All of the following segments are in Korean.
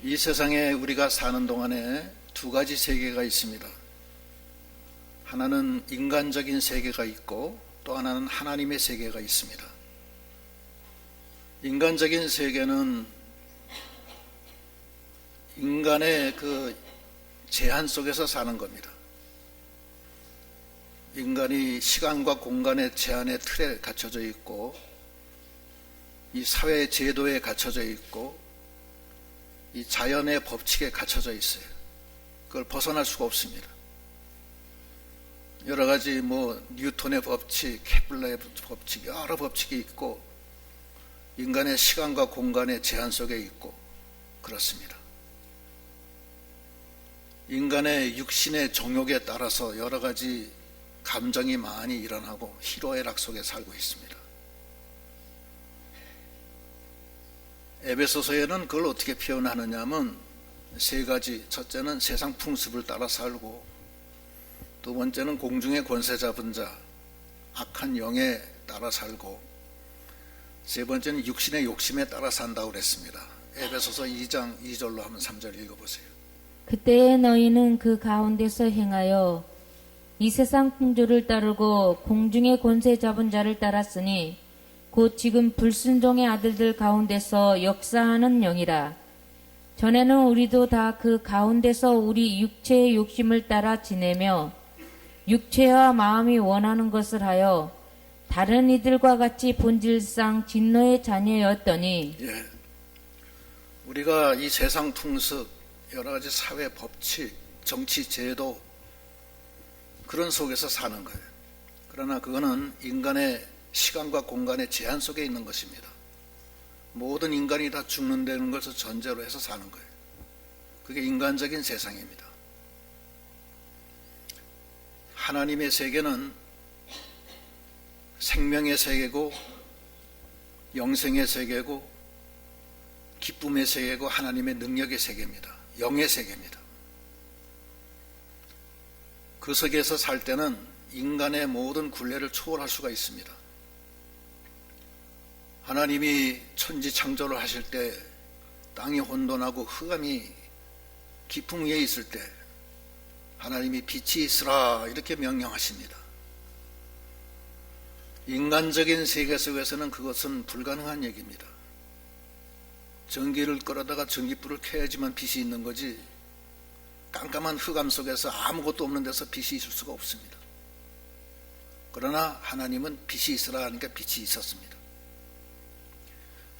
이 세상에 우리가 사는 동안에 두 가지 세계가 있습니다. 하나는 인간적인 세계가 있고 또 하나는 하나님의 세계가 있습니다. 인간적인 세계는 인간의 그 제한 속에서 사는 겁니다. 인간이 시간과 공간의 제한의 틀에 갇혀져 있고 이 사회 제도에 갇혀져 있고 이 자연의 법칙에 갇혀져 있어요. 그걸 벗어날 수가 없습니다. 여러 가지 뉴턴의 법칙, 케플러의 법칙, 여러 법칙이 있고 인간의 시간과 공간의 제한 속에 있고 그렇습니다. 인간의 육신의 정욕에 따라서 여러 가지 감정이 많이 일어나고 희로애락 속에 살고 있습니다. 에베소서에는 그걸 어떻게 표현하느냐 하면 세 가지. 첫째는 세상 풍습을 따라 살고, 두 번째는 공중의 권세 잡은 자, 악한 영에 따라 살고, 세 번째는 육신의 욕심에 따라 산다고 그랬습니다. 에베소서 2장 2절로 하면 3절 읽어보세요. 그때에 너희는 그 가운데서 행하여 이 세상 풍조를 따르고 공중의 권세 잡은 자를 따랐으니 곧 지금 불순종의 아들들 가운데서 역사하는 영이라. 전에는 우리도 다 그 가운데서 우리 육체의 욕심을 따라 지내며 육체와 마음이 원하는 것을 하여 다른 이들과 같이 본질상 진노의 자녀였더니. 우리가 이 세상 풍습, 여러 가지 사회 법칙, 정치 제도 그런 속에서 사는 거예요. 그러나 그거는 인간의 시간과 공간의 제한 속에 있는 것입니다. 모든 인간이 다 죽는다는 것을 전제로 해서 사는 거예요. 그게 인간적인 세상입니다. 하나님의 세계는 생명의 세계고 영생의 세계고 기쁨의 세계고 하나님의 능력의 세계입니다. 영의 세계입니다. 그 세계에서 살 때는 인간의 모든 굴레를 초월할 수가 있습니다. 하나님이 천지 창조를 하실 때 땅이 혼돈하고 흑암이 깊음 위에 있을 때 하나님이 빛이 있으라 이렇게 명령하십니다. 인간적인 세계 속에서는 그것은 불가능한 얘기입니다. 전기를 끌어다가 전기불을 켜야지만 빛이 있는 거지 깜깜한 흑암 속에서 아무것도 없는 데서 빛이 있을 수가 없습니다. 그러나 하나님은 빛이 있으라 하니까 빛이 있었습니다.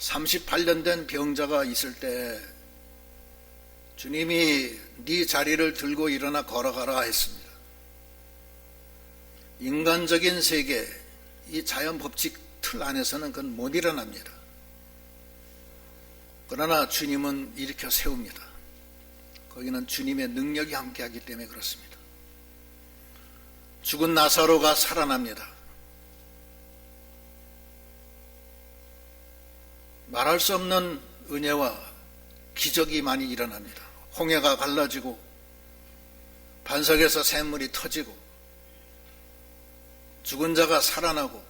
38년 된 병자가 있을 때 주님이 네 자리를 들고 일어나 걸어가라 했습니다. 인간적인 세계, 이 자연 법칙 틀 안에서는 그건 못 일어납니다. 그러나 주님은 일으켜 세웁니다. 거기는 주님의 능력이 함께하기 때문에 그렇습니다. 죽은 나사로가 살아납니다. 말할 수 없는 은혜와 기적이 많이 일어납니다. 홍해가 갈라지고 반석에서 샘물이 터지고 죽은 자가 살아나고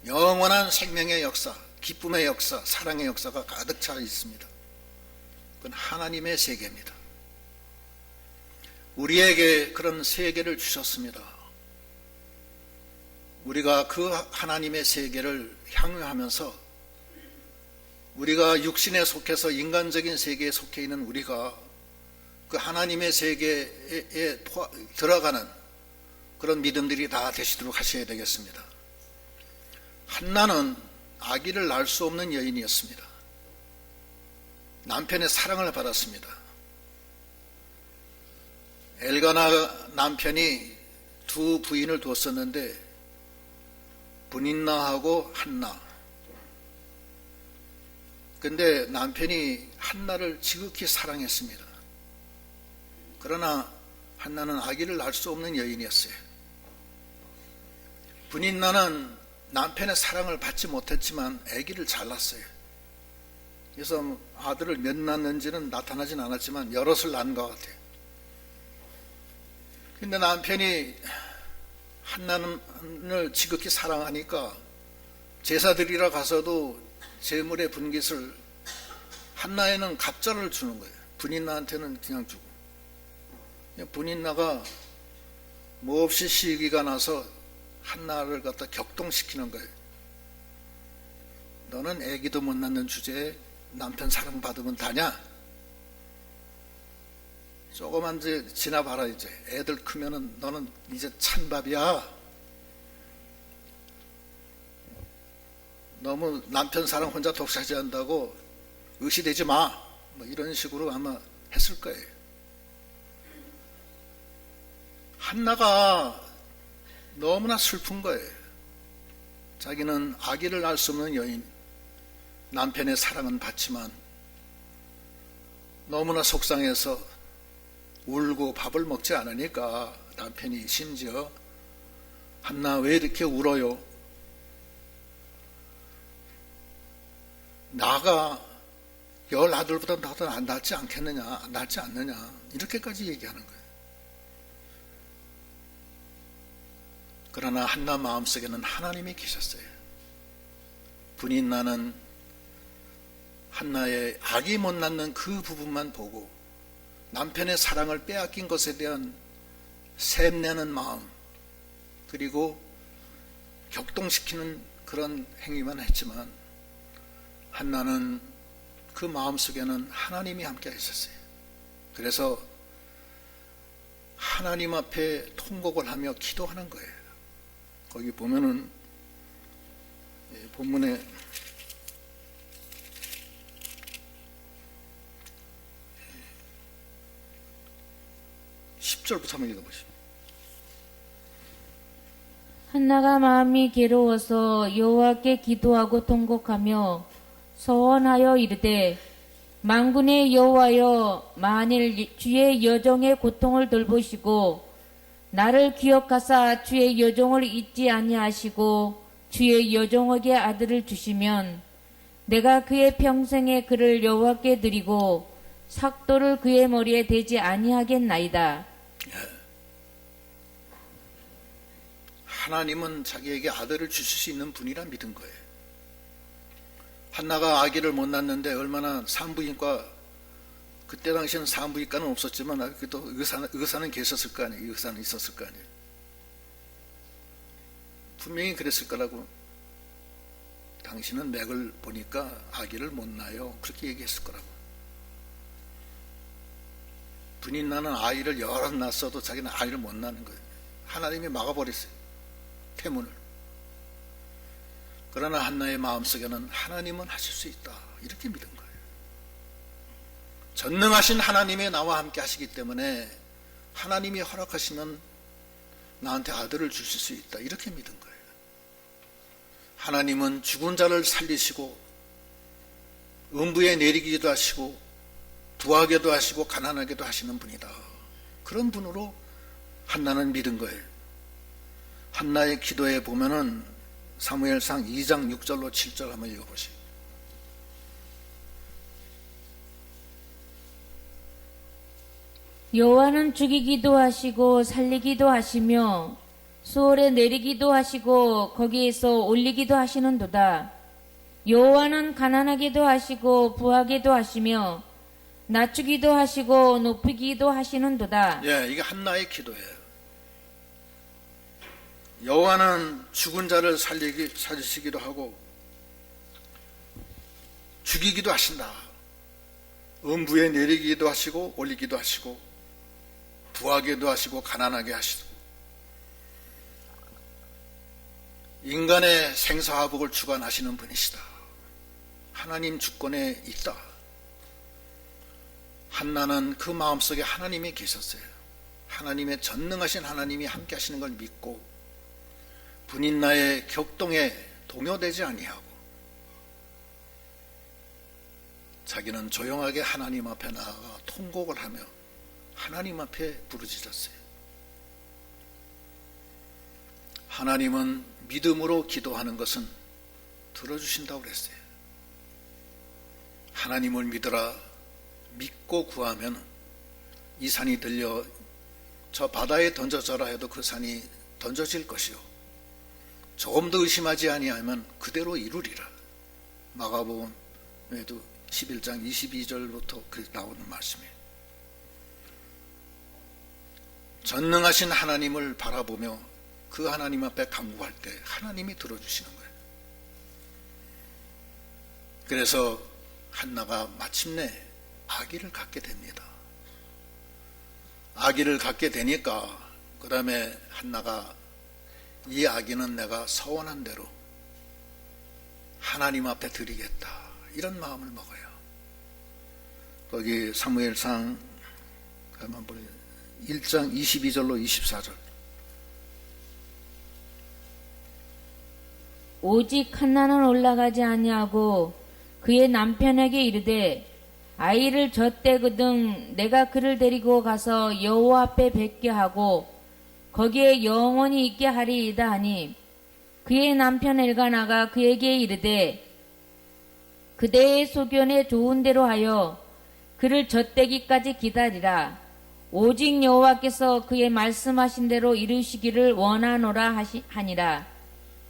영원한 생명의 역사, 기쁨의 역사, 사랑의 역사가 가득 차 있습니다. 그건 하나님의 세계입니다. 우리에게 그런 세계를 주셨습니다. 우리가 그 하나님의 세계를 향유하면서 우리가 육신에 속해서 인간적인 세계에 속해 있는 우리가 그 하나님의 세계에 들어가는 그런 믿음들이 다 되시도록 하셔야 되겠습니다. 한나는 아기를 낳을 수 없는 여인이었습니다. 남편의 사랑을 받았습니다. 엘가나 남편이 두 부인을 뒀었는데 브닌나하고 한나. 근데 남편이 한나를 지극히 사랑했습니다. 그러나 한나는 아기를 낳을 수 없는 여인이었어요. 브닌나는 남편의 사랑을 받지 못했지만 아기를 잘 낳았어요. 그래서 아들을 몇 낳았는지는 나타나진 않았지만 여럿을 낳은 것 같아요. 근데 남편이 한나를 지극히 사랑하니까 제사 드리러 가서도 제물의 분깃을 한나에는 갑자를 주는 거예요. 분인나한테는 그냥 주고. 분인나가 몹시 시기가 나서 한나를 갖다 격동시키는 거예요. 너는 애기도 못 낳는 주제에 남편 사랑받으면 다냐? 조금만 이제 지나봐라. 이제 애들 크면은 너는 이제 찬밥이야. 너무 남편 사랑 혼자 독차지한다고 의시되지 마. 뭐 이런 식으로 아마 했을 거예요. 한나가 너무나 슬픈 거예요. 자기는 아기를 낳을 수 없는 여인, 남편의 사랑은 받지만 너무나 속상해서 울고 밥을 먹지 않으니까 남편이 심지어 한나 왜 이렇게 울어요? 나가 열 아들보다 나도 안 낫지 않겠느냐, 낫지 않느냐 이렇게까지 얘기하는 거예요. 그러나 한나 마음속에는 하나님이 계셨어요. 분인나는 한나의 아기 못 낳는 그 부분만 보고 남편의 사랑을 빼앗긴 것에 대한 샘내는 마음, 그리고 격동시키는 그런 행위만 했지만 한나는 그 마음속에는 하나님이 함께 있었어요. 그래서 하나님 앞에 통곡을 하며 기도하는 거예요. 거기 보면은 본문에 10절부터 한번 읽어보시죠. 한나가 마음이 괴로워서 여호와께 기도하고 통곡하며 서원하여 이르되 만군의 여호와여, 만일 주의 여종의 고통을 돌보시고 나를 기억하사 주의 여종을 잊지 아니하시고 주의 여종에게 아들을 주시면 내가 그의 평생에 그를 여호와께 드리고 삭도를 그의 머리에 대지 아니하겠나이다. 하나님은 자기에게 아들을 주실 수 있는 분이라 믿은 거예요. 한나가 아기를 못 낳는데 얼마나 산부인과, 그때 당시에는 산부인과는 없었지만 그래도 의사는 계셨을 거 아니에요. 의사는 있었을 거 아니에요. 분명히 그랬을 거라고. 당신은 맥을 보니까 아기를 못 낳아요. 그렇게 얘기했을 거라고. 분인나는 아이를 여러 낳았어도 자기는 아이를 못 낳는 거예요. 하나님이 막아버렸어요. 태문을. 그러나 한나의 마음속에는 하나님은 하실 수 있다, 이렇게 믿은 거예요. 전능하신 하나님이 나와 함께 하시기 때문에 하나님이 허락하시면 나한테 아들을 주실 수 있다, 이렇게 믿은 거예요. 하나님은 죽은 자를 살리시고 음부에 내리기도 하시고 부하게도 하시고 가난하게도 하시는 분이다. 그런 분으로 한나는 믿은 거예요. 한나의 기도에 보면은 사무엘상 2장 6절로 7절 한번 읽어보시죠. 여호와는 죽이기도 하시고 살리기도 하시며 수월에 내리기도 하시고 거기에서 올리기도 하시는도다. 여호와는 가난하게도 하시고 부하게도 하시며 낮추기도 하시고 높이기도 하시는도다. 예, 이게 한나의 기도예요. 여호와는 죽은 자를 살리시기도 하고 죽이기도 하신다. 음부에 내리기도 하시고 올리기도 하시고 부하게도 하시고 가난하게 하시고 인간의 생사화복을 주관하시는 분이시다. 하나님 주권에 있다. 한나는 그 마음속에 하나님이 계셨어요. 하나님의 전능하신 하나님이 함께 하시는 걸 믿고 분인나의 격동에 동요되지 아니하고 자기는 조용하게 하나님 앞에 나아가 통곡을 하며 하나님 앞에 부르짖었어요. 하나님은 믿음으로 기도하는 것은 들어주신다고 그랬어요. 하나님을 믿으라, 믿고 구하면 이 산이 들려 저 바다에 던져져라 해도 그 산이 던져질 것이요 조금 더 의심하지 아니하면 그대로 이루리라. 마가복음에도 11장 22절부터 그 나오는 말씀이에요. 전능하신 하나님을 바라보며 그 하나님 앞에 간구할 때 하나님이 들어주시는 거예요. 그래서 한나가 마침내 아기를 갖게 됩니다. 아기를 갖게 되니까 그 다음에 한나가 이 아기는 내가 서원한 대로 하나님 앞에 드리겠다, 이런 마음을 먹어요. 거기 사무엘상 1장 22절로 24절. 오직 한나는 올라가지 아니하고 그의 남편에게 이르되 아이를 젖대거든 내가 그를 데리고 가서 여호와 앞에 뵙게 하고 거기에 영원히 있게 하리이다 하니 그의 남편 엘가나가 그에게 이르되 그대의 소견에 좋은 대로 하여 그를 젖대기까지 기다리라. 오직 여호와께서 그의 말씀하신 대로 이루시기를 원하노라 하니라.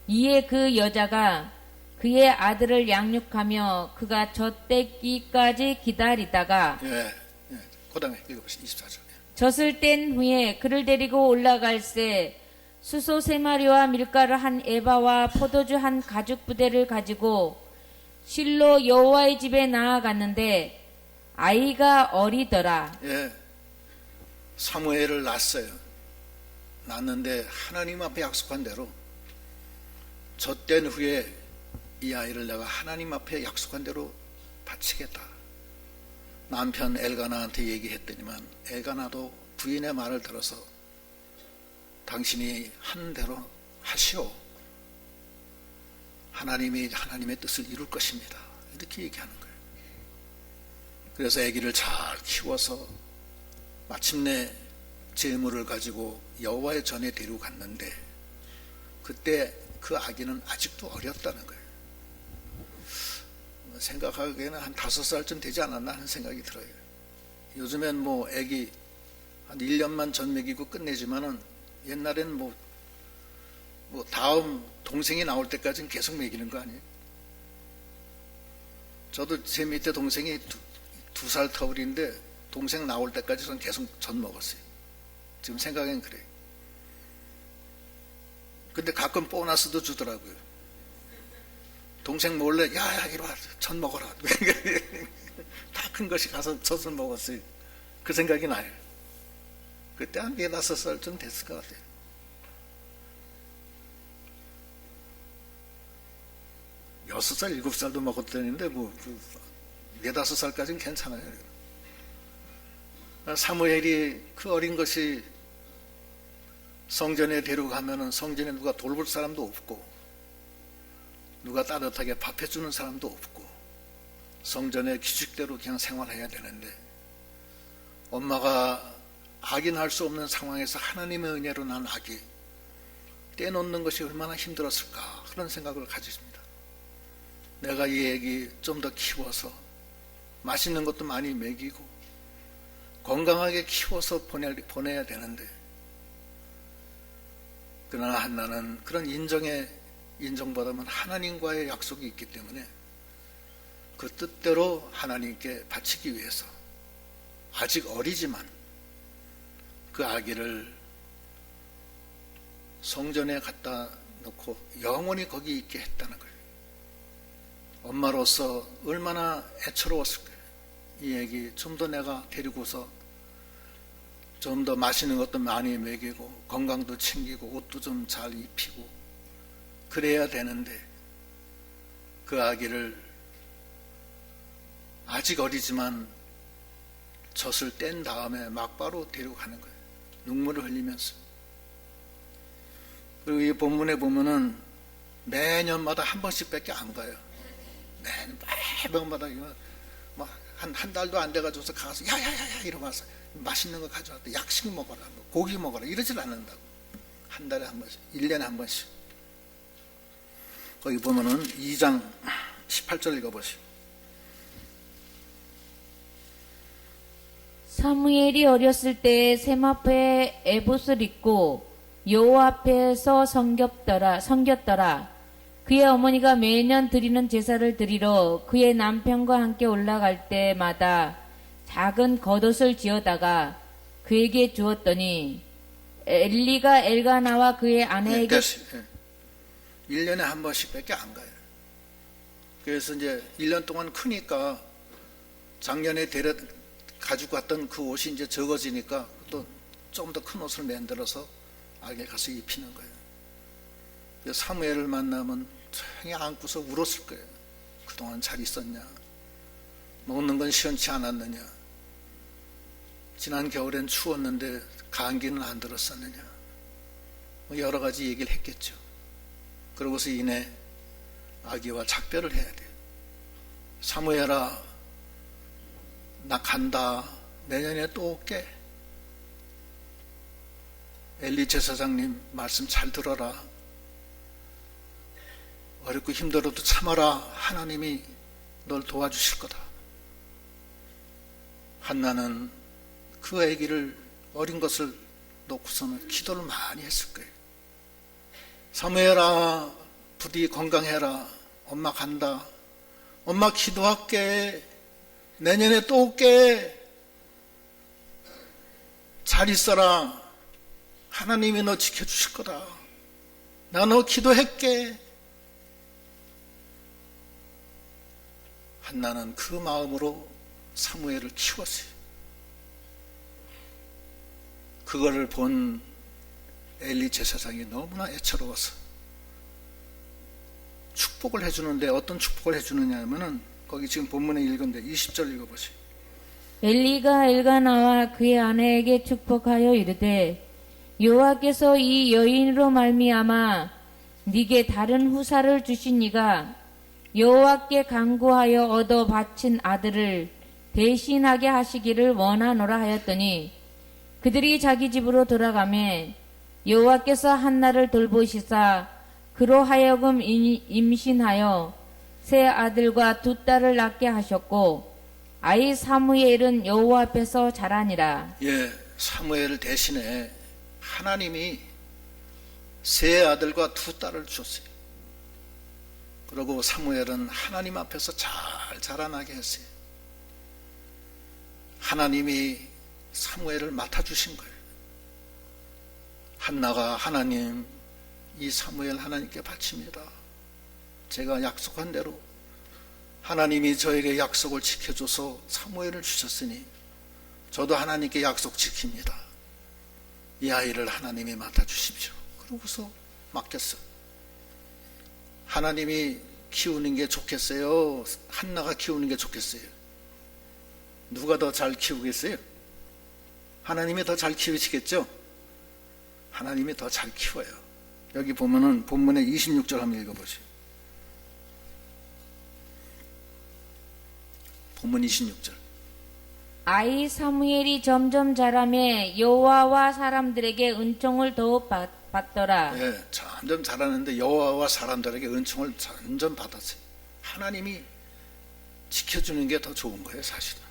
이에 그 여자가 그의 아들을 양육하며 그가 젖대기까지 기다리다가 그 다음에 읽어보시죠. 24절. 젖을 뗀 후에 그를 데리고 올라갈새 수소 세 마리와 밀가루 한 에바와 포도주 한 가죽 부대를 가지고 실로 여호와의 집에 나아갔는데 아이가 어리더라. 사무엘을 낳았어요. 낳았는데 하나님 앞에 약속한 대로 젖된 후에 이 아이를 내가 하나님 앞에 약속한 대로 바치겠다. 남편 엘가나한테 얘기했더니만 엘가나도 부인의 말을 들어서 당신이 하는 대로 하시오. 하나님이 하나님의 뜻을 이룰 것입니다. 이렇게 얘기하는 거예요. 그래서 아기를 잘 키워서 마침내 제물을 가지고 여호와의 전에 데리고 갔는데 그때 그 아기는 아직도 어렸다는 거예요. 생각하기에는 한 5살쯤 되지 않았나 하는 생각이 들어요. 요즘엔 뭐 아기 한 1년만 전 먹이고 끝내지만은 옛날엔 뭐 다음 동생이 나올 때까지는 계속 먹이는 거 아니에요? 저도 제 밑에 동생이 2살 터울인데 동생 나올 때까지 저는 계속 전 먹었어요. 지금 생각엔 그래요. 근데 가끔 보너스도 주더라고요. 동생 몰래 야야 이리 와 전 먹어라. 다 큰 것이 가서 젖을 먹었어요. 그 생각이 나요. 그때 한 4-5살쯤 됐을 것 같아요. 여섯 살 7살도 먹었다는데 4-5살까지는 괜찮아요. 사무엘이 그 어린 것이 성전에 데려가면은 성전에 누가 돌볼 사람도 없고 누가 따뜻하게 밥 해주는 사람도 없고 성전의 규칙대로 그냥 생활해야 되는데 엄마가 악인할 수 없는 상황에서 하나님의 은혜로 난 아기 떼놓는 것이 얼마나 힘들었을까 그런 생각을 가지십니다. 내가 이 애기 좀 더 키워서 맛있는 것도 많이 먹이고 건강하게 키워서 보내야 되는데 그러나 한나는 그런 인정받으면 하나님과의 약속이 있기 때문에 그 뜻대로 하나님께 바치기 위해서 아직 어리지만 그 아기를 성전에 갖다 놓고 영원히 거기 있게 했다는 거예요. 엄마로서 얼마나 애처로웠을 거예요. 이 아기 좀 더 내가 데리고서 좀 더 맛있는 것도 많이 먹이고 건강도 챙기고 옷도 좀 잘 입히고 그래야 되는데 그 아기를 아직 어리지만 젖을 뗀 다음에 막바로 데리고 가는 거예요. 눈물을 흘리면서. 그리고 이 본문에 보면은 매년마다 한 번씩밖에 안 가요. 매번마다 한 달도 안 돼가지고서 가서 야야야야 이러면서 맛있는 거 가져왔다. 약식 먹어라, 고기 먹어라 이러질 않는다고. 한 달에 한 번씩, 1년에 한 번씩. 거기 보면은 2장 18절 읽어보시오. 사무엘이 어렸을 때 세마포에 에봇을 입고 여호와 앞에서 섬겼더라. 그의 어머니가 매년 드리는 제사를 드리러 그의 남편과 함께 올라갈 때마다 작은 겉옷을 지어다가 그에게 주었더니 엘리가 엘가나와 그의 아내에게 1년에 한 번씩 밖에 안 가요. 그래서 이제 1년 동안 크니까 작년에 가지고 갔던 그 옷이 이제 적어지니까 또 조금 더 큰 옷을 만들어서 아기에 가서 입히는 거예요. 그래서 사무엘을 만나면 조용히 안고서 울었을 거예요. 그동안 잘 있었냐? 먹는 건 시원치 않았느냐? 지난 겨울엔 추웠는데 감기는 안 들었었느냐? 뭐 여러 가지 얘기를 했겠죠. 그러고서 이내 아기와 작별을 해야 돼요. 사무엘아, 나 간다. 내년에 또 올게. 엘리 제사장님 말씀 잘 들어라. 어렵고 힘들어도 참아라. 하나님이 널 도와주실 거다. 한나는 그 아기를 어린 것을 놓고서는 기도를 많이 했을 거예요. 사무엘아, 부디 건강해라. 엄마 간다. 엄마 기도할게. 내년에 또 올게. 잘 있어라. 하나님이 너 지켜주실 거다. 나 너 기도할게. 한나는 그 마음으로 사무엘을 키웠어요. 그거를 본 엘리 제사장이 너무나 애처로워서 축복을 해주는데, 어떤 축복을 해주느냐 하면은 거기 지금 본문에 읽은데 20절 읽어보세요. 엘리가 엘가나와 그의 아내에게 축복하여 이르되 여호와께서 이 여인으로 말미암아 네게 다른 후사를 주시니가 여호와께 간구하여 얻어 바친 아들을 대신하게 하시기를 원하노라 하였더니 그들이 자기 집으로 돌아가매 여호와께서 한나를 돌보시사 그로 하여금 임신하여 세 아들과 두 딸을 낳게 하셨고 아이 사무엘은 여호와 앞에서 자라니라. 예, 사무엘 대신에 하나님이 세 아들과 두 딸을 주셨어요. 그리고 사무엘은 하나님 앞에서 잘 자라나게 했어요. 하나님이 사무엘을 맡아주신 거예요. 한나가 하나님, 이 사무엘 하나님께 바칩니다. 제가 약속한 대로 하나님이 저에게 약속을 지켜줘서 사무엘을 주셨으니 저도 하나님께 약속 지킵니다. 이 아이를 하나님이 맡아주십시오. 그러고서 맡겼어. 하나님이 키우는 게 좋겠어요? 한나가 키우는 게 좋겠어요? 누가 더 잘 키우겠어요? 하나님이 더 잘 키우시겠죠? 하나님이 더 잘 키워요. 여기 보면은 본문에 26절 한번 읽어보세요. 본문 26절. 아이 사무엘이 점점 자라매 여호와와 사람들에게 은총을 더욱 받더라. 예, 점점 자라는데 여호와와 사람들에게 은총을 점점 받았어요. 하나님이 지켜주는 게 더 좋은 거예요, 사실은.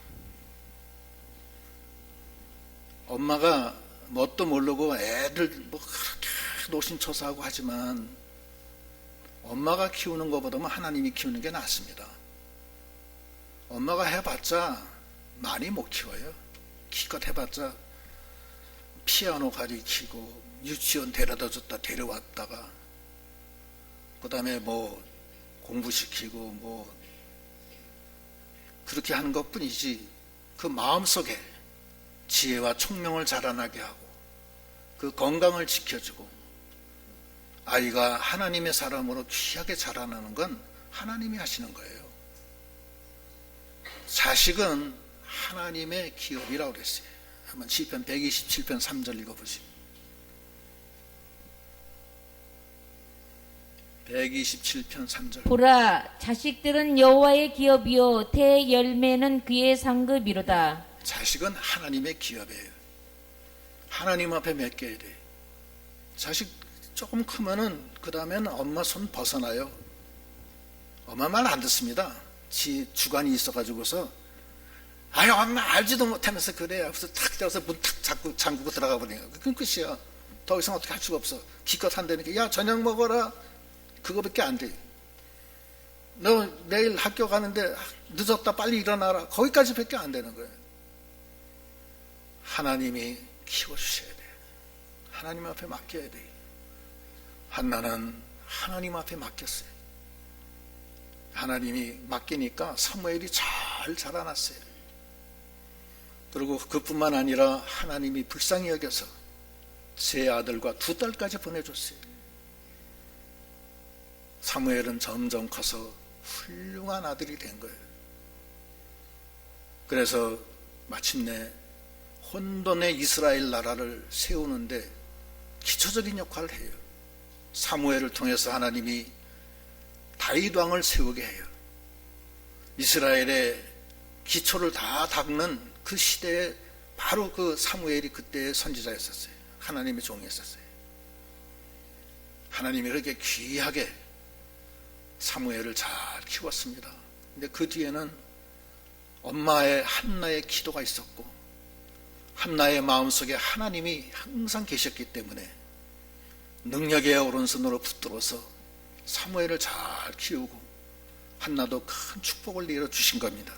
엄마가 뭣도 모르고 애들 뭐 그렇게 노심초사하고 하지만 엄마가 키우는 것보다는 하나님이 키우는 게 낫습니다. 엄마가 해봤자 많이 못 키워요. 기껏 해봤자 피아노 가르치고 유치원 데려다 줬다 데려왔다가 그 다음에 뭐 공부시키고 뭐 그렇게 하는 것 뿐이지, 그 마음속에 지혜와 총명을 자라나게 하고 그 건강을 지켜주고 아이가 하나님의 사람으로 귀하게 자라나는 건 하나님이 하시는 거예요. 자식은 하나님의 기업이라고 그랬어요. 한번 시편 127편 3절 읽어보시죠. 127편 3절. 보라, 자식들은 여호와의 기업이요 태 열매는 그의 상급이로다. 자식은 하나님의 기업이에요. 하나님 앞에 맡겨야 돼. 자식 조금 크면은 그 다음에는 엄마 손 벗어나요. 엄마 말 안 듣습니다. 지 주관이 있어가지고서 아유 엄마 알지도 못하면서 그래. 그래서 탁 들어서 문 탁 잠그고 들어가 버리니까 그건 끝이야. 더 이상 어떻게 할 수가 없어. 기껏 한다니까 야 저녁 먹어라. 그거밖에 안 돼. 너 내일 학교 가는데 늦었다 빨리 일어나라. 거기까지밖에 안 되는 거예요. 하나님이 키워주셔야 돼. 하나님 앞에 맡겨야 돼. 한나는 하나님 앞에 맡겼어요. 하나님이 맡기니까 사무엘이 잘 자라났어요. 그리고 그뿐만 아니라 하나님이 불쌍히 여겨서 세 아들과 두 딸까지 보내줬어요. 사무엘은 점점 커서 훌륭한 아들이 된 거예요. 그래서 마침내 혼돈의 이스라엘 나라를 세우는데 기초적인 역할을 해요. 사무엘을 통해서 하나님이 다윗 왕을 세우게 해요. 이스라엘의 기초를 다 닦는 그 시대에 바로 그 사무엘이 그때의 선지자였었어요. 하나님의 종이었었어요. 하나님이 그렇게 귀하게 사무엘을 잘 키웠습니다. 근데 그 뒤에는 엄마의 한나의 기도가 있었고, 한나의 마음속에 하나님이 항상 계셨기 때문에 능력의 오른손으로 붙들어서 사무엘을 잘 키우고 한나도 큰 축복을 내려주신 겁니다.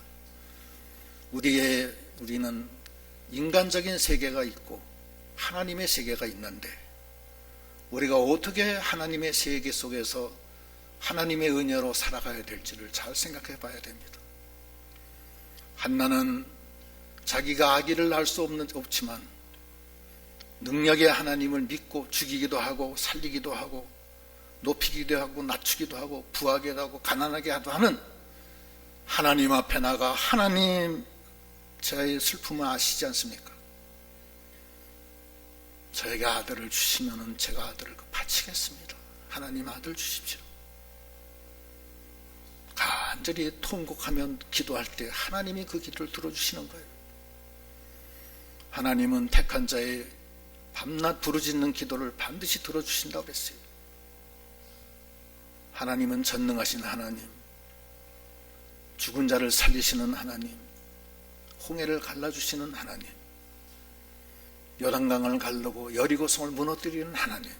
우리는 인간적인 세계가 있고 하나님의 세계가 있는데, 우리가 어떻게 하나님의 세계 속에서 하나님의 은혜로 살아가야 될지를 잘 생각해 봐야 됩니다. 한나는 자기가 아기를 낳을 수 없지만 능력의 하나님을 믿고 죽이기도 하고 살리기도 하고 높이기도 하고 낮추기도 하고 부하기도 하고 가난하게 하는 하나님 앞에 나가, 하나님 저의 슬픔을 아시지 않습니까? 저에게 아들을 주시면 제가 아들을 바치겠습니다. 하나님 아들 주십시오. 간절히 통곡하면 기도할 때 하나님이 그 기도를 들어주시는 거예요. 하나님은 택한 자의 밤낮 부르짖는 기도를 반드시 들어주신다고 그랬어요. 하나님은 전능하신 하나님, 죽은 자를 살리시는 하나님, 홍해를 갈라주시는 하나님, 요단강을 가르고 여리고성을 무너뜨리는 하나님.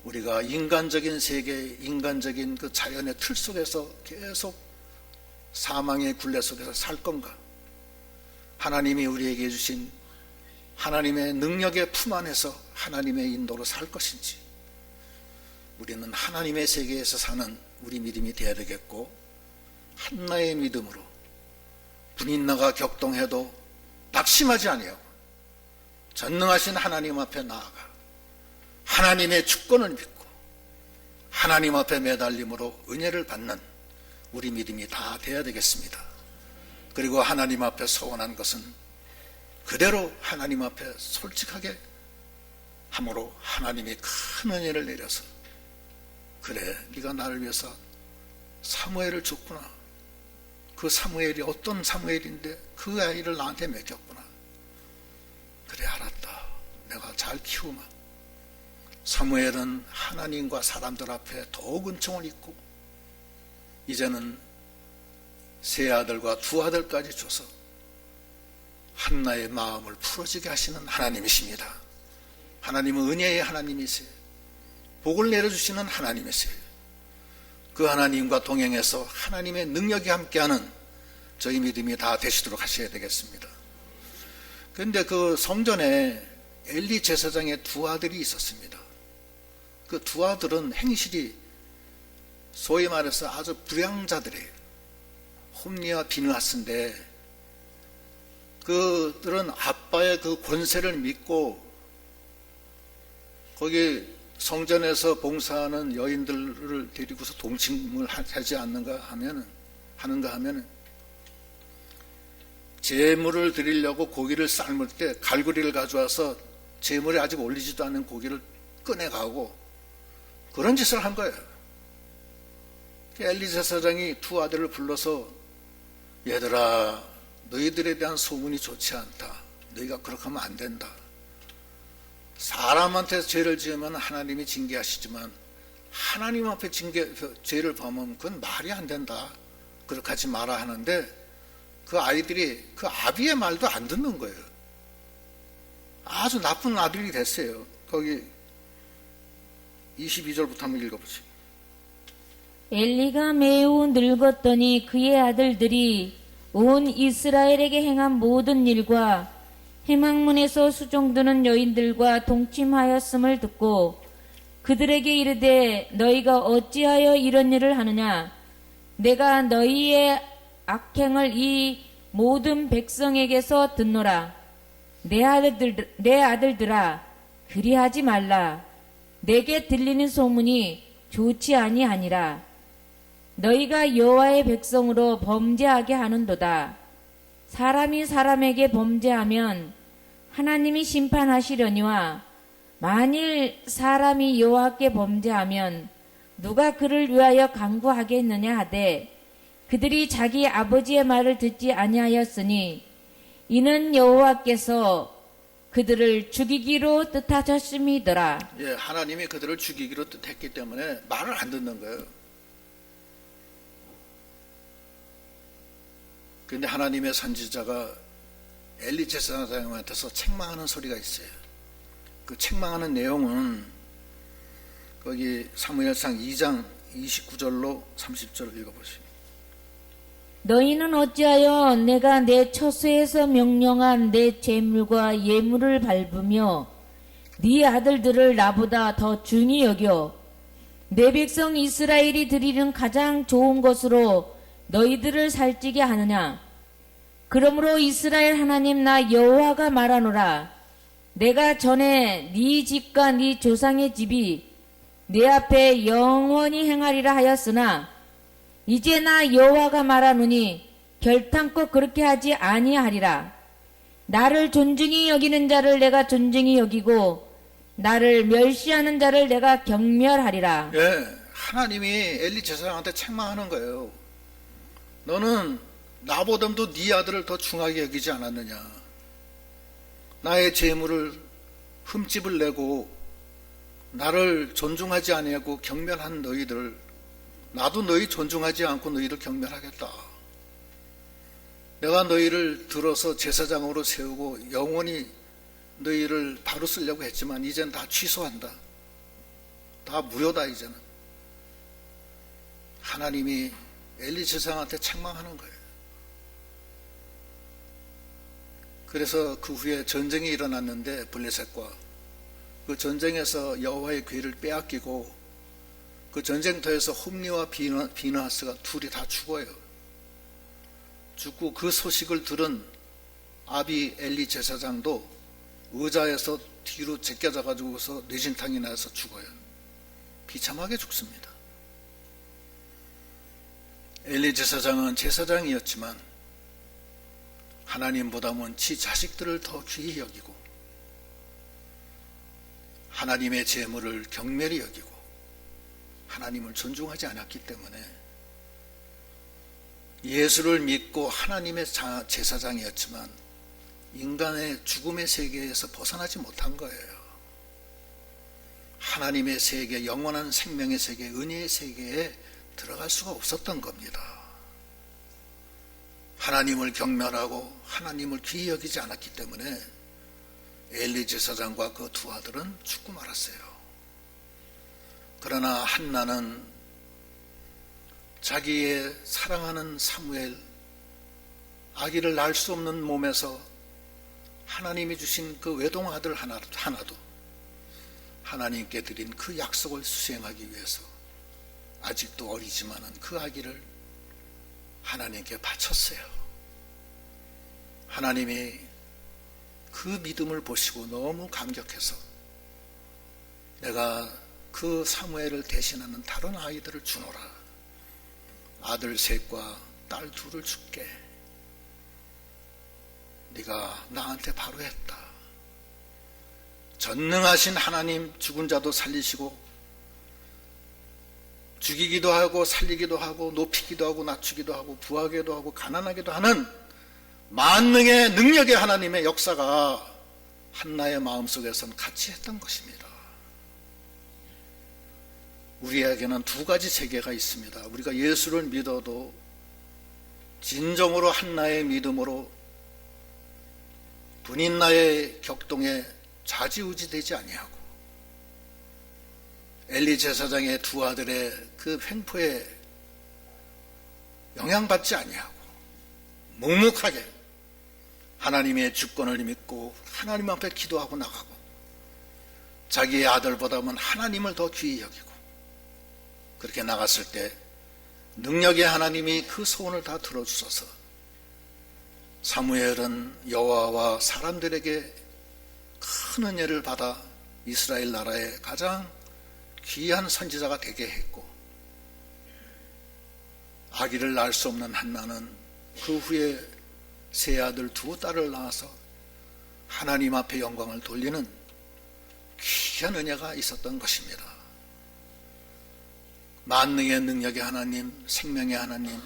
우리가 인간적인 세계, 인간적인 그 자연의 틀 속에서 계속 사망의 굴레 속에서 살 건가? 하나님이 우리에게 주신 하나님의 능력의 품 안에서 하나님의 인도로 살 것인지, 우리는 하나님의 세계에서 사는 우리 믿음이 되어야 되겠고, 한나의 믿음으로 분인나가 격동해도 낙심하지 아니하고 전능하신 하나님 앞에 나아가 하나님의 주권을 믿고 하나님 앞에 매달림으로 은혜를 받는 우리 믿음이 다 되어야 되겠습니다. 그리고 하나님 앞에 서원한 것은 그대로 하나님 앞에 솔직하게 함으로 하나님이 큰 은혜를 내려서, 그래 네가 나를 위해서 사무엘을 줬구나, 그 사무엘이 어떤 사무엘인데 그 아이를 나한테 맡겼구나, 그래 알았다, 내가 잘 키우마. 사무엘은 하나님과 사람들 앞에 더욱 은총을 입고 이제는 세 아들과 두 아들까지 줘서 한나의 마음을 풀어지게 하시는 하나님이십니다. 하나님은 은혜의 하나님이세요. 복을 내려주시는 하나님이세요. 그 하나님과 동행해서 하나님의 능력이 함께하는 저희 믿음이 다 되시도록 하셔야 되겠습니다. 그런데 그 성전에 엘리 제사장의 두 아들이 있었습니다. 그 두 아들은 행실이 소위 말해서 아주 불량자들이에요. 홈리와 비느하스인데, 그들은 아빠의 그 권세를 믿고 거기 성전에서 봉사하는 여인들을 데리고서 동침을 하지 않는가 하면 제물을 드리려고 고기를 삶을 때 갈고리를 가져와서 제물에 아직 올리지도 않은 고기를 꺼내가고 그런 짓을 한 거예요. 엘리 제사장이 두 아들을 불러서, 얘들아 너희들에 대한 소문이 좋지 않다, 너희가 그렇게 하면 안 된다. 사람한테 죄를 지으면 하나님이 징계하시지만 하나님 앞에 죄를 범하면 그건 말이 안 된다, 그렇게 하지 마라 하는데, 그 아이들이 그 아비의 말도 안 듣는 거예요. 아주 나쁜 아들이 됐어요. 거기 22절부터 한번 읽어보세요. 엘리가 매우 늙었더니 그의 아들들이 온 이스라엘에게 행한 모든 일과 회막문에서 수종드는 여인들과 동침하였음을 듣고 그들에게 이르되 너희가 어찌하여 이런 일을 하느냐 내가 너희의 악행을 이 모든 백성에게서 듣노라 내 아들들아 그리하지 말라 내게 들리는 소문이 좋지 아니하니라 너희가 여호와의 백성으로 범죄하게 하는도다 사람이 사람에게 범죄하면 하나님이 심판하시려니와 만일 사람이 여호와께 범죄하면 누가 그를 위하여 강구하겠느냐 하되 그들이 자기 아버지의 말을 듣지 아니하였으니 이는 여호와께서 그들을 죽이기로 뜻하셨음이더라. 예, 하나님이 그들을 죽이기로 뜻했기 때문에 말을 안 듣는 거예요. 그런데 하나님의 선지자가 엘리 제사장한테서 책망하는 소리가 있어요. 그 책망하는 내용은 거기 사무엘상 2장 29절로 30절을 읽어보시죠. 너희는 어찌하여 내가 내 처소에서 명령한 내 제물과 예물을 밟으며 네 아들들을 나보다 더 중히 여겨 내 백성 이스라엘이 드리는 가장 좋은 것으로 너희들을 살찌게 하느냐 그러므로 이스라엘 하나님 나 여호와가 말하노라 내가 전에 네 집과 네 조상의 집이 내 앞에 영원히 행하리라 하였으나 이제 나 여호와가 말하노니 결탄코 그렇게 하지 아니하리라. 나를 존중히 여기는 자를 내가 존중히 여기고 나를 멸시하는 자를 내가 경멸하리라. 예, 하나님이 엘리 제사장한테 책망하는 거예요. 너는 나보다도 네 아들을 더 중하게 여기지 않았느냐. 나의 재물을 흠집을 내고 나를 존중하지 아니하고 경멸한 너희들 나도 너희 존중하지 않고 너희를 경멸하겠다. 내가 너희를 들어서 제사장으로 세우고 영원히 너희를 바로 쓰려고 했지만 이젠 다 취소한다. 다 무효다 이제는. 하나님이 엘리 제사장한테 책망하는 거예요. 그래서 그 후에 전쟁이 일어났는데 블레셋과 그 전쟁에서 여호와의 괴를 빼앗기고 그 전쟁터에서 홈리와 비느하스가 둘이 다 죽어요. 죽고 그 소식을 들은 아비 엘리 제사장도 의자에서 뒤로 제껴져 가지고서 뇌진탕이 나서 죽어요. 비참하게 죽습니다. 엘리 제사장은 제사장이었지만 하나님보다는 지 자식들을 더 귀히 여기고 하나님의 재물을 경멸히 여기고 하나님을 존중하지 않았기 때문에 예수를 믿고 하나님의 제사장이었지만 인간의 죽음의 세계에서 벗어나지 못한 거예요. 하나님의 세계, 영원한 생명의 세계, 은혜의 세계에 들어갈 수가 없었던 겁니다. 하나님을 경멸하고 하나님을 귀히 여기지 않았기 때문에 엘리 제사장과 그 두 아들은 죽고 말았어요. 그러나 한나는 자기의 사랑하는 사무엘 아기를 낳을 수 없는 몸에서 하나님이 주신 그 외동 아들 하나도 하나님께 드린 그 약속을 수행하기 위해서 아직도 어리지만은 그 아기를 하나님께 바쳤어요. 하나님이 그 믿음을 보시고 너무 감격해서 내가 그 사무엘을 대신하는 다른 아이들을 주노라. 아들 셋과 딸 둘을 줄게. 네가 나한테 바로 했다. 전능하신 하나님, 죽은 자도 살리시고 죽이기도 하고 살리기도 하고 높이기도 하고 낮추기도 하고 부하게도 하고 가난하게도 하는 만능의 능력의 하나님의 역사가 한나의 마음속에서는 같이 했던 것입니다. 우리에게는 두 가지 세계가 있습니다. 우리가 예수를 믿어도 진정으로 한나의 믿음으로 분인나의 격동에 좌지우지 되지 아니하고 엘리 제사장의 두 아들의 그 횡포에 영향받지 아니하고 묵묵하게 하나님의 주권을 믿고 하나님 앞에 기도하고 나가고 자기의 아들보다는 하나님을 더 귀히 여기고 그렇게 나갔을 때 능력의 하나님이 그 소원을 다 들어주셔서 사무엘은 여호와와 사람들에게 큰 은혜를 받아 이스라엘 나라의 가장 귀한 선지자가 되게 했고, 아기를 낳을 수 없는 한나는 그 후에 세 아들 두 딸을 낳아서 하나님 앞에 영광을 돌리는 귀한 은혜가 있었던 것입니다. 만능의 능력의 하나님, 생명의 하나님,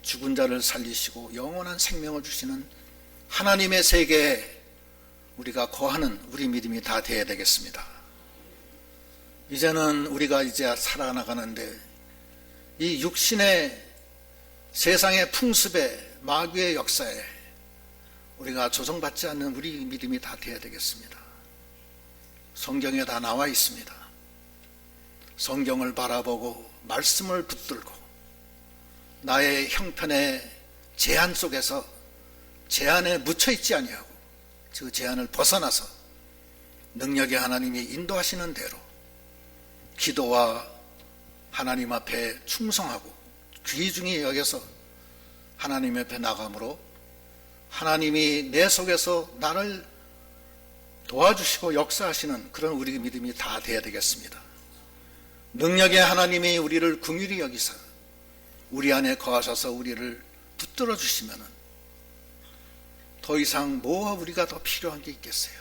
죽은 자를 살리시고 영원한 생명을 주시는 하나님의 세계에 우리가 거하는 우리 믿음이 다 되어야 되겠습니다. 이제는 우리가 이제 살아나가는데 이 육신의 세상의 풍습에 마귀의 역사에 우리가 조정받지 않는 우리 믿음이 다 되어야 되겠습니다. 성경에 다 나와 있습니다. 성경을 바라보고 말씀을 붙들고 나의 형편의 제한 속에서 제한에 묻혀 있지 아니하고 그 제한을 벗어나서 능력의 하나님이 인도하시는 대로 기도와 하나님 앞에 충성하고 귀중히 여겨서 하나님 앞에 나감으로 하나님이 내 속에서 나를 도와주시고 역사하시는 그런 우리 믿음이 다 되어야 되겠습니다. 능력의 하나님이 우리를 긍휼히 여기사 우리 안에 거하셔서 우리를 붙들어 주시면 더 이상 뭐가 우리가 더 필요한 게 있겠어요?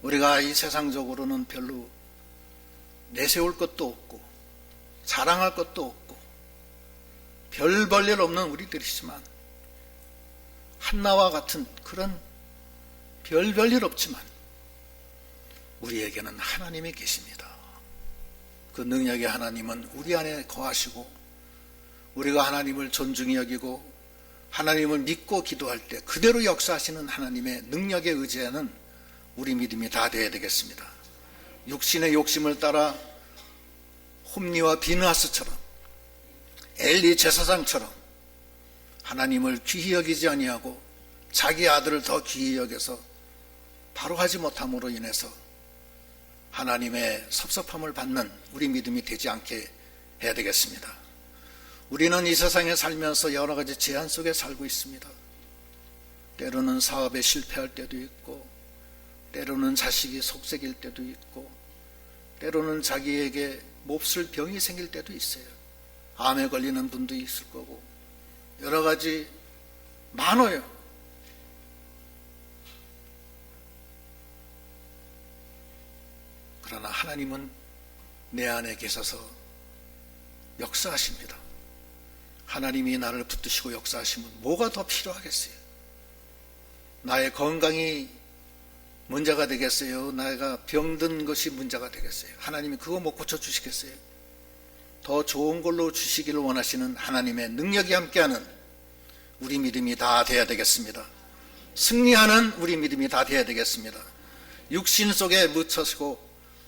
우리가 이 세상적으로는 별로 내세울 것도 없고 자랑할 것도 없고 별 볼일 없는 우리들이지만 한나와 같은 그런 별 볼일 없지만 우리에게는 하나님이 계십니다. 그 능력의 하나님은 우리 안에 거하시고 우리가 하나님을 존중히 여기고 하나님을 믿고 기도할 때 그대로 역사하시는 하나님의 능력에 의지하는 우리 믿음이 다 되어야 되겠습니다. 육신의 욕심을 따라 홈리와 비느하스처럼 엘리 제사장처럼 하나님을 귀히 여기지 아니하고 자기 아들을 더 귀히 여겨서 바로 하지 못함으로 인해서 하나님의 섭섭함을 받는 우리 믿음이 되지 않게 해야 되겠습니다. 우리는 이 세상에 살면서 여러 가지 제한 속에 살고 있습니다. 때로는 사업에 실패할 때도 있고 때로는 자식이 속색일 때도 있고 때로는 자기에게 몹쓸 병이 생길 때도 있어요. 암에 걸리는 분도 있을 거고 여러 가지 많아요. 그러나 하나님은 내 안에 계셔서 역사하십니다. 하나님이 나를 붙드시고 역사하시면 뭐가 더 필요하겠어요? 나의 건강이 문제가 되겠어요? 내가 병든 것이 문제가 되겠어요? 하나님이 그거 못 고쳐주시겠어요? 더 좋은 걸로 주시기를 원하시는 하나님의 능력이 함께하는 우리 믿음이 다 돼야 되겠습니다. 승리하는 우리 믿음이 다 돼야 되겠습니다. 육신 속에 묻혀지고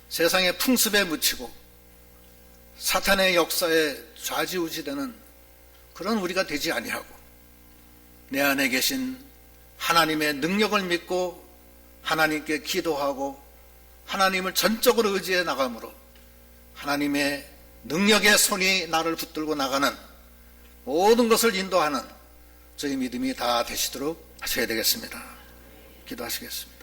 세상의 풍습에 묻히고 사탄의 역사에 좌지우지되는 그런 우리가 되지 아니하고 내 안에 계신 하나님의 능력을 믿고 하나님께 기도하고 하나님을 전적으로 의지해 나감으로 하나님의 능력의 손이 나를 붙들고 나가는 모든 것을 인도하는 저희 믿음이 다 되시도록 하셔야 되겠습니다. 기도하시겠습니다.